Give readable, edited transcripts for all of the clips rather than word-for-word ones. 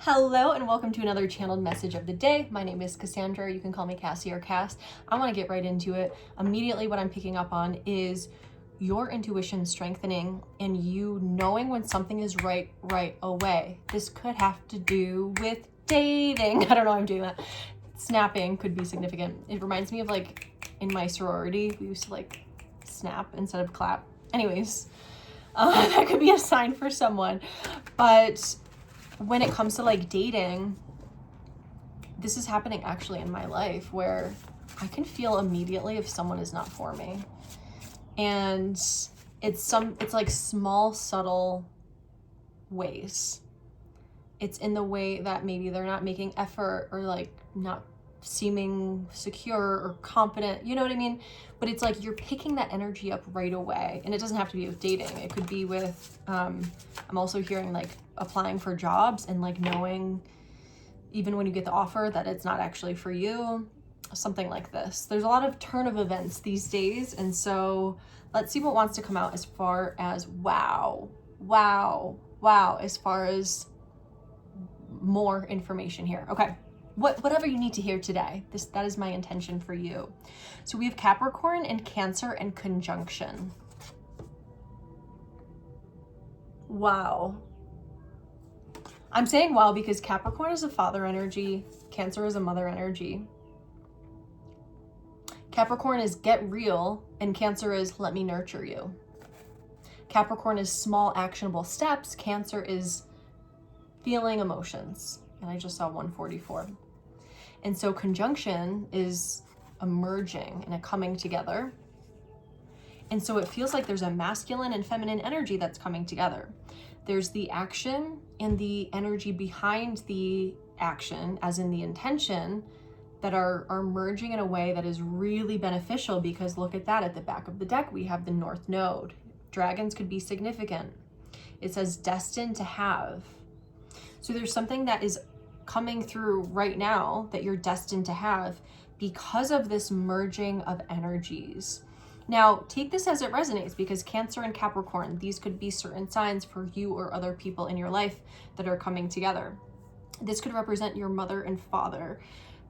Hello and welcome to another channeled message of the day. My name is Cassandra. You can call me Cassie or Cass. I want to get right into it. Immediately what I'm picking up on is your intuition strengthening and you knowing when something is right away. This could have to do with dating. I don't know why I'm doing that. Snapping could be significant. It reminds me of like in my sorority, we used to like snap instead of clap. Anyways, that could be a sign for someone. But when it comes to like dating, this is happening actually in my life where I can feel immediately if someone is not for me. And it's like small, subtle ways. It's in the way that maybe they're not making effort or like not seeming secure or confident, you know what I mean? But it's like you're picking that energy up right away. And it doesn't have to be with dating. It could be with, I'm also hearing like applying for jobs and like knowing even when you get the offer that it's not actually for you, something like this. There's a lot of turn of events these days. And so let's see what wants to come out as far as wow, as far as more information here. Okay. Whatever you need to hear today, that is my intention for you. So we have Capricorn and Cancer and conjunction. Wow. I'm saying wow because Capricorn is a father energy, Cancer is a mother energy. Capricorn is get real and Cancer is let me nurture you. Capricorn is small actionable steps, Cancer is feeling emotions. And I just saw 144. And so conjunction is a merging and a coming together. And so it feels like there's a masculine and feminine energy that's coming together. There's the action and the energy behind the action, as in the intention, that are merging in a way that is really beneficial because look at that at the back of the deck, we have the North Node. Dragons could be significant. It says destined to have. So there's something that is coming through right now that you're destined to have because of this merging of energies. Now, take this as it resonates because Cancer and Capricorn, these could be certain signs for you or other people in your life that are coming together. This could represent your mother and father.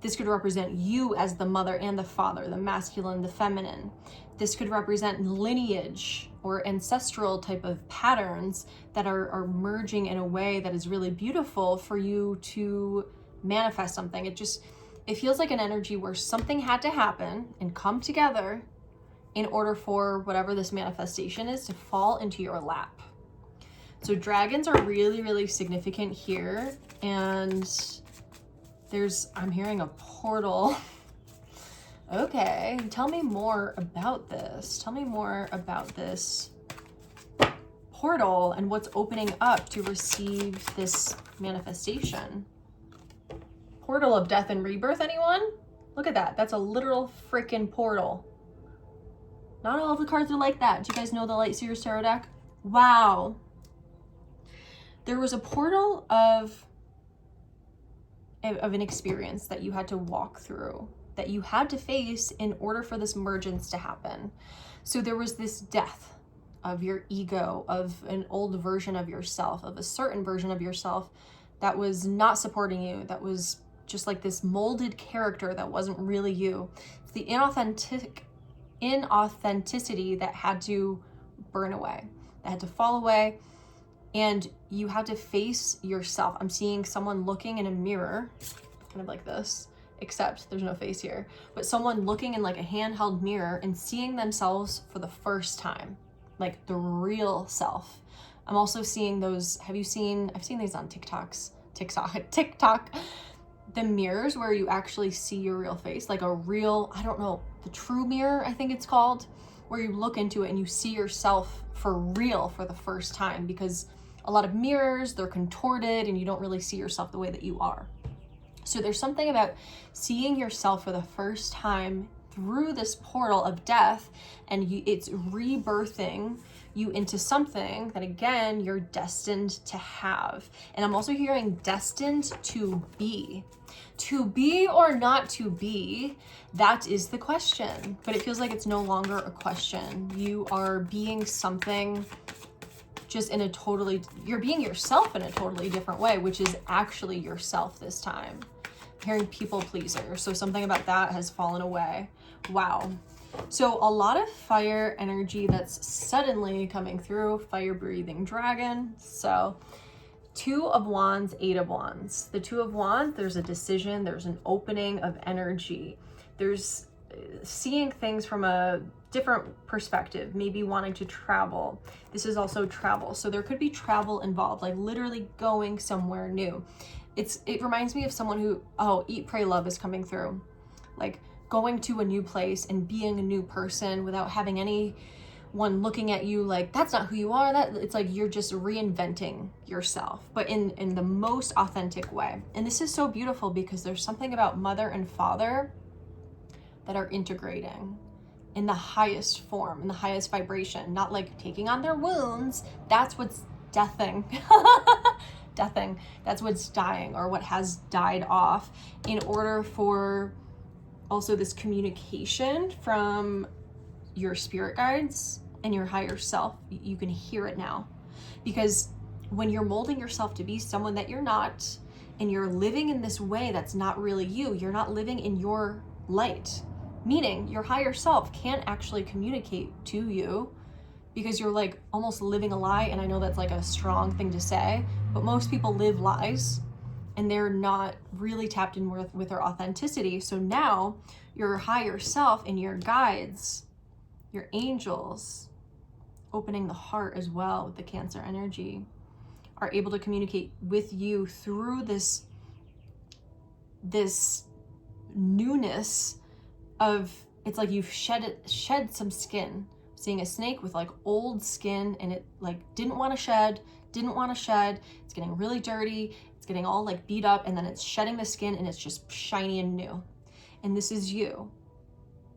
This could represent you as the mother and the father, the masculine, the feminine. This could represent lineage or ancestral type of patterns that are merging in a way that is really beautiful for you to manifest something. It feels like an energy where something had to happen and come together in order for whatever this manifestation is to fall into your lap. So dragons are really, really significant here. And I'm hearing a portal. Okay, tell me more about this. Tell me more about this portal and what's opening up to receive this manifestation. Portal of death and rebirth, anyone? Look at that. That's a literal freaking portal. Not all of the cards are like that. Do you guys know the Light Seers Tarot deck? Wow. There was a portal of an experience that you had to walk through, that you had to face in order for this mergence to happen. So there was this death of your ego, of an old version of yourself, of a certain version of yourself that was not supporting you, that was just like this molded character that wasn't really you. It's the inauthenticity that had to burn away, that had to fall away. And you had to face yourself. I'm seeing someone looking in a mirror, kind of like this, except there's no face here, but someone looking in like a handheld mirror and seeing themselves for the first time, like the real self. I'm also seeing those, I've seen these on TikTok, the mirrors where you actually see your real face, like a real, I don't know, the true mirror, I think it's called, where you look into it and you see yourself for real for the first time, because a lot of mirrors, they're contorted and you don't really see yourself the way that you are. So there's something about seeing yourself for the first time through this portal of death, and it's rebirthing you into something that, again, you're destined to have. And I'm also hearing destined to be. To be or not to be, that is the question. But it feels like it's no longer a question. You are being something just in a totally, you're being yourself in a totally different way, which is actually yourself this time. I'm hearing people pleaser. So something about that has fallen away. Wow. So a lot of fire energy that's suddenly coming through, fire breathing dragon. So 2 of Wands, 8 of Wands. The 2 of Wands, there's a decision, there's an opening of energy. There's seeing things from a different perspective, maybe wanting to travel. This is also travel. So there could be travel involved, like literally going somewhere new. It reminds me of someone who, oh, eat, pray, love is coming through. Like going to a new place and being a new person without having anyone looking at you like that's not who you are. That it's like you're just reinventing yourself, but in the most authentic way. And this is so beautiful because there's something about mother and father that are integrating in the highest form, in the highest vibration, not like taking on their wounds. That's what's deathing. Deathing. That's what's dying or what has died off, in order for also this communication from your spirit guides and your higher self. You can hear it now, because when you're molding yourself to be someone that you're not, and you're living in this way that's not really you, you're not living in your light, meaning your higher self can't actually communicate to you because you're like almost living a lie. And I know that's like a strong thing to say, but most people live lies and they're not really tapped in with their authenticity. So now your higher self and your guides, your angels, opening the heart as well with the Cancer energy, are able to communicate with you through this newness of, it's like you've shed some skin. Seeing a snake with like old skin, and it like didn't want to shed. It's getting really dirty. It's getting all like beat up, and then it's shedding the skin and it's just shiny and new. And this is you.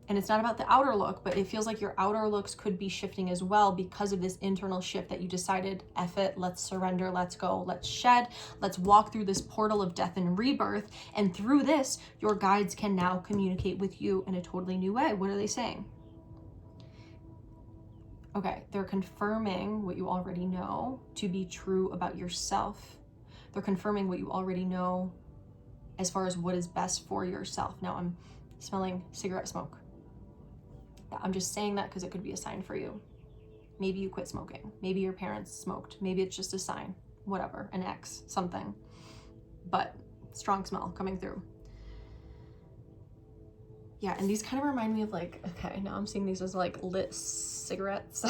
And it's not about the outer look, but it feels like your outer looks could be shifting as well because of this internal shift that you decided, F it, let's surrender, let's go, let's shed, let's walk through this portal of death and rebirth. And through this, your guides can now communicate with you in a totally new way. What are they saying? Okay, they're confirming what you already know to be true about yourself. They're confirming what you already know as far as what is best for yourself. Now I'm smelling cigarette smoke. I'm just saying that because it could be a sign for you. Maybe you quit smoking. Maybe your parents smoked. Maybe it's just a sign, whatever, an X, something. But strong smell coming through. Yeah, and these kind of remind me of like, okay, now I'm seeing these as like lit cigarettes.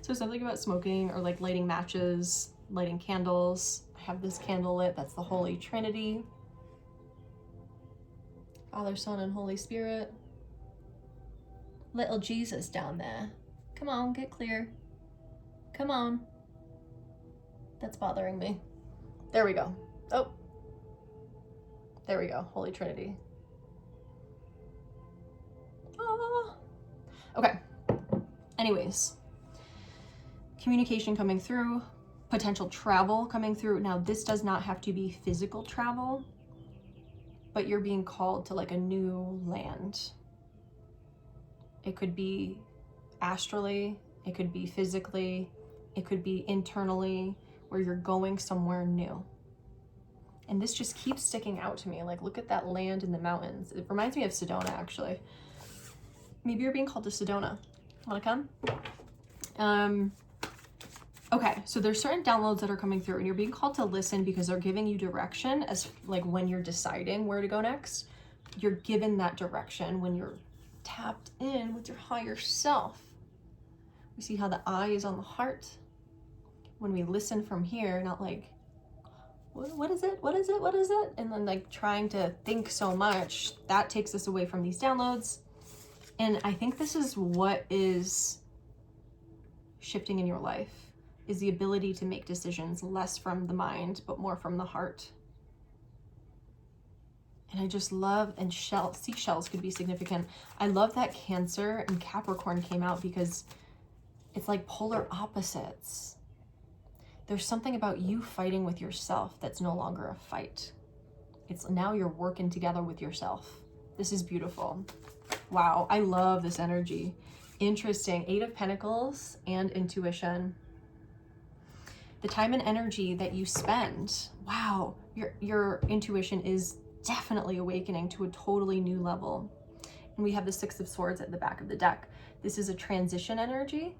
So something about smoking or like lighting matches, lighting candles. I have this candle lit, that's the Holy Trinity. Father, Son, and Holy Spirit. Little Jesus down there. Come on, get clear. Come on. That's bothering me. There we go. Oh. There we go. Holy Trinity. Oh. Okay. Anyways. Communication coming through. Potential travel coming through. Now, this does not have to be physical travel, but you're being called to like a new land. It could be astrally, it could be physically, it could be internally, where you're going somewhere new. And this just keeps sticking out to me. Like, look at that land in the mountains. It reminds me of Sedona, actually. Maybe you're being called to Sedona. Want to come? Okay, so there's certain downloads that are coming through, and you're being called to listen because they're giving you direction as like when you're deciding where to go next. You're given that direction when you're tapped in with your higher self. We see how the eye is on the heart. When we listen from here, not like, what is it? What is it? What is it? And then like trying to think so much, that takes us away from these downloads. And I think this is what is shifting in your life, is the ability to make decisions less from the mind, but more from the heart. And I just love, and seashells could be significant. I love that Cancer and Capricorn came out because it's like polar opposites. There's something about you fighting with yourself that's no longer a fight. It's now you're working together with yourself. This is beautiful. Wow, I love this energy. Interesting. 8 of Pentacles and intuition. The time and energy that you spend, wow, your intuition is definitely awakening to a totally new level. And we have the 6 of Swords at the back of the deck. This is a transition energy.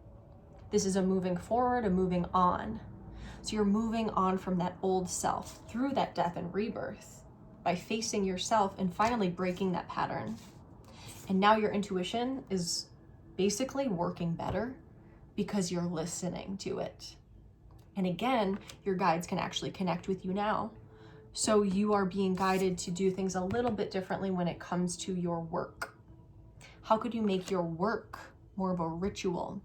This is a moving forward, a moving on. So you're moving on from that old self through that death and rebirth by facing yourself and finally breaking that pattern. And now your intuition is basically working better because you're listening to it. And again, your guides can actually connect with you now. So you are being guided to do things a little bit differently when it comes to your work. How could you make your work more of a ritual?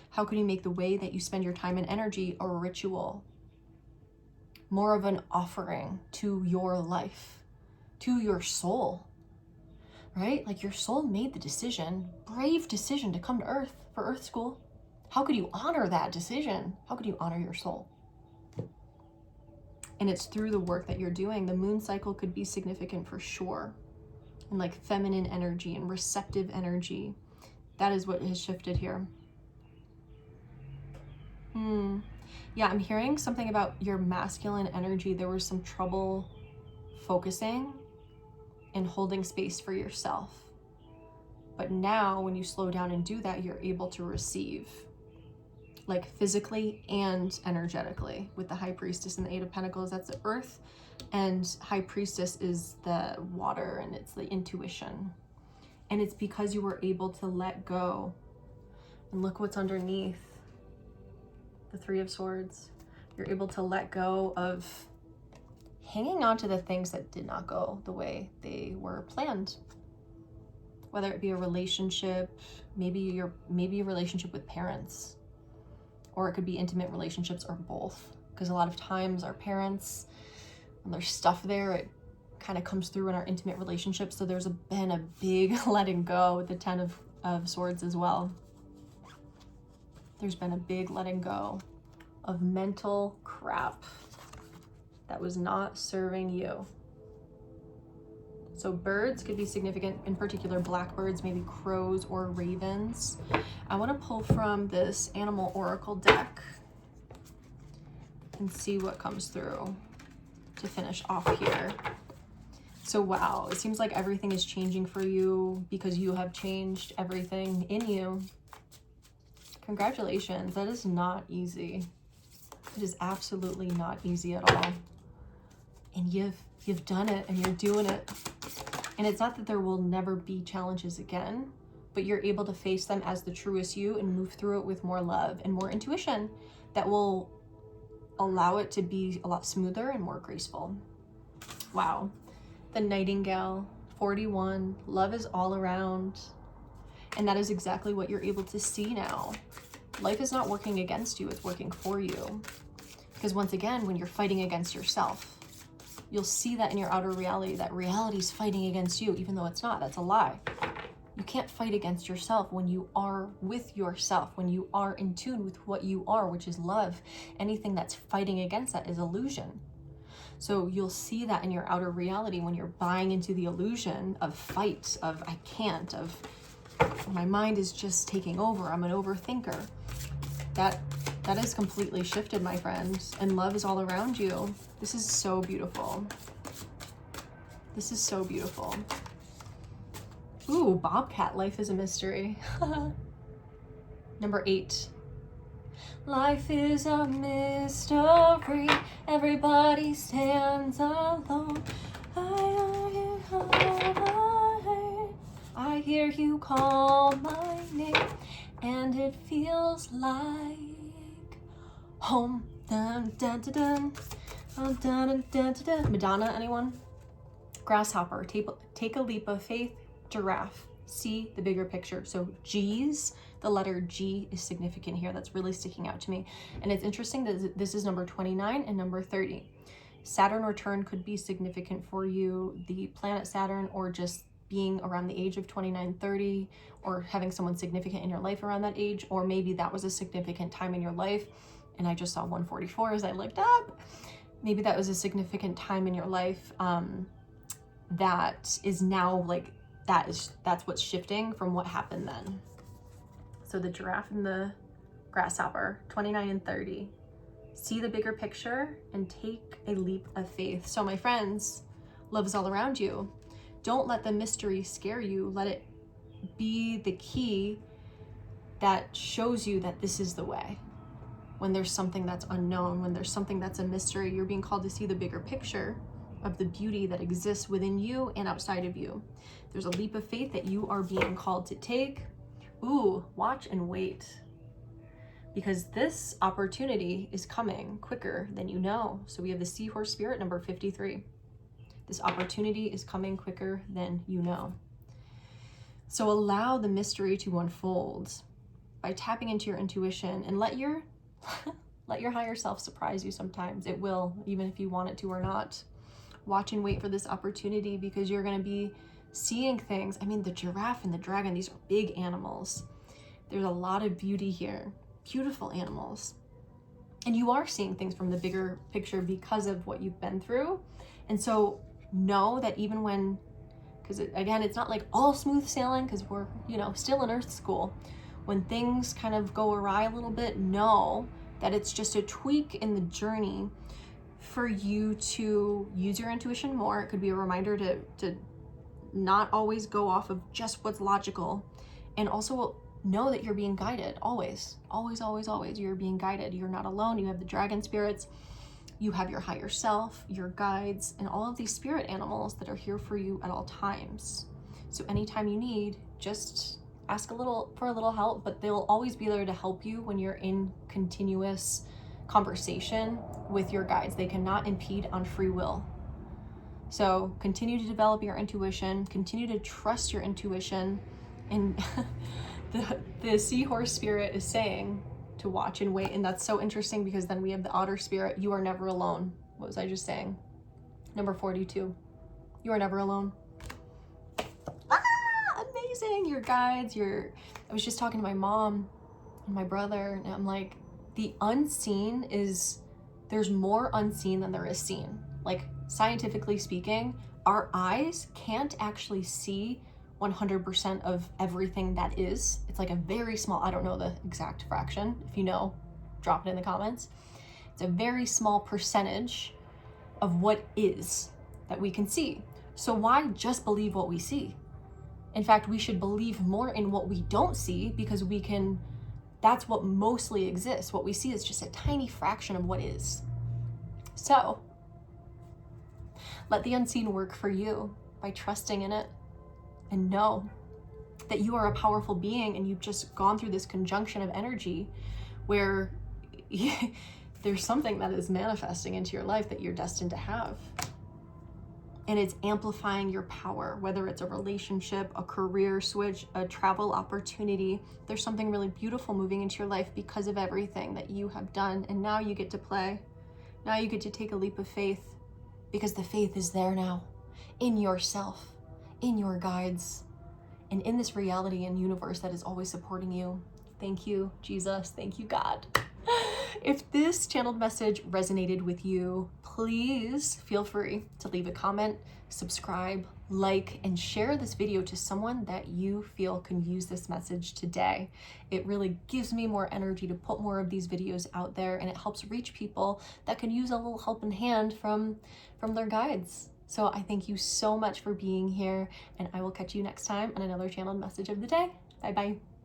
How can you make the way that you spend your time and energy a ritual? More of an offering to your life, to your soul, right? Like your soul made the decision, brave decision to come to Earth for Earth School. How could you honor that decision? How could you honor your soul? And it's through the work that you're doing. The moon cycle could be significant for sure. And like feminine energy and receptive energy. That is what has shifted here. Yeah, I'm hearing something about your masculine energy. There was some trouble focusing and holding space for yourself. But now when you slow down and do that, you're able to receive, like physically and energetically. With the High Priestess and the 8 of Pentacles, that's the earth, and High Priestess is the water, and it's the intuition. And it's because you were able to let go. And look what's underneath the 3 of Swords. You're able to let go of hanging on to the things that did not go the way they were planned. Whether it be a relationship, maybe a relationship with parents, or it could be intimate relationships, or both. Because a lot of times our parents, when there's stuff there, it kind of comes through in our intimate relationships. So there's been a big letting go with the 10 of Swords as well. There's been a big letting go of mental crap that was not serving you. So birds could be significant, in particular blackbirds, maybe crows or ravens. I want to pull from this animal oracle deck and see what comes through to finish off here. So wow, it seems like everything is changing for you because you have changed everything in you. Congratulations. That is not easy. It is absolutely not easy at all. And you've done it, and you're doing it. And it's not that there will never be challenges again, but you're able to face them as the truest you and move through it with more love and more intuition that will allow it to be a lot smoother and more graceful. Wow. The Nightingale, 41, love is all around. And that is exactly what you're able to see now. Life is not working against you, it's working for you. Because once again, when you're fighting against yourself, you'll see that in your outer reality, that reality's fighting against you, even though it's not. That's a lie. You can't fight against yourself when you are with yourself, when you are in tune with what you are, which is love. Anything that's fighting against that is illusion. So you'll see that in your outer reality when you're buying into the illusion of fight, of I can't, of my mind is just taking over, I'm an overthinker. That has completely shifted, my friend, and love is all around you. This is so beautiful. This is so beautiful. Ooh, Bobcat, life is a mystery. Number 8. Life is a mystery, everybody stands alone. I hear you call my name, and it feels like home. Dun, dun, dun, dun. Dun, dun, dun, dun, dun. Madonna, anyone? Grasshopper, take a leap of faith. Giraffe, see the bigger picture. So G's, the letter G is significant here. That's really sticking out to me. And it's interesting that this is number 29 and number 30. Saturn return could be significant for you, the planet Saturn, or just being around the age of 29, 30, or having someone significant in your life around that age, or maybe that was a significant time in your life. And I just saw 144 as I looked up. Maybe that was a significant time in your life that is now like, that's what's shifting from what happened then. So the giraffe and the grasshopper, 29 and 30. See the bigger picture and take a leap of faith. So my friends, love is all around you. Don't let the mystery scare you. Let it be the key that shows you that this is the way. When there's something that's unknown, when there's something that's a mystery, you're being called to see the bigger picture of the beauty that exists within you and outside of you. There's a leap of faith that you are being called to take. Ooh, watch and wait. Because this opportunity is coming quicker than you know. So we have the seahorse spirit, number 53. This opportunity is coming quicker than you know. So allow the mystery to unfold by tapping into your intuition, and let your higher self surprise you sometimes. It will, even if you want it to or not. Watch and wait for this opportunity, because you're going to be seeing things. I mean, the giraffe and the dragon, these are big animals. There's a lot of beauty here. Beautiful animals. And you are seeing things from the bigger picture because of what you've been through. And so know that even when, because again, it's not like all smooth sailing, because we're, still in Earth School. When things kind of go awry a little bit, know that it's just a tweak in the journey for you to use your intuition more. It could be a reminder to not always go off of just what's logical, and also know that you're being guided. Always, always, always, always, you're being guided. You're not alone. You have the dragon spirits, you have your higher self, your guides, and all of these spirit animals that are here for you at all times. So anytime you need, just ask for a little help, but they'll always be there to help you when you're in continuous conversation with your guides. They cannot impede on free will. So continue to develop your intuition, continue to trust your intuition, and the seahorse spirit is saying to watch and wait. And that's so interesting, because then we have the otter spirit. You are never alone. What was I just saying? Number 42. You are never alone. Amazing. Your guides, I was just talking to my mom and my brother, and I'm like, the unseen there's more unseen than there is seen. Like, scientifically speaking, our eyes can't actually see 100% of everything that is. It's like a very small, I don't know the exact fraction. If you know, drop it in the comments. It's a very small percentage of what is that we can see. So why just believe what we see? In fact, we should believe more in what we don't see, because that's what mostly exists. What we see is just a tiny fraction of what is. So let the unseen work for you by trusting in it, and know that you are a powerful being, and you've just gone through this conjunction of energy where there's something that is manifesting into your life that you're destined to have. And it's amplifying your power, whether it's a relationship, a career switch, a travel opportunity. There's something really beautiful moving into your life because of everything that you have done. And now you get to play. Now you get to take a leap of faith, because the faith is there now, in yourself, in your guides, and in this reality and universe that is always supporting you. Thank you, Jesus. Thank you, God. If this channeled message resonated with you, please feel free to leave a comment, subscribe, like, and share this video to someone that you feel can use this message today. It really gives me more energy to put more of these videos out there, and it helps reach people that can use a little helping hand from their guides. So I thank you so much for being here, and I will catch you next time on another channeled message of the day. Bye-bye.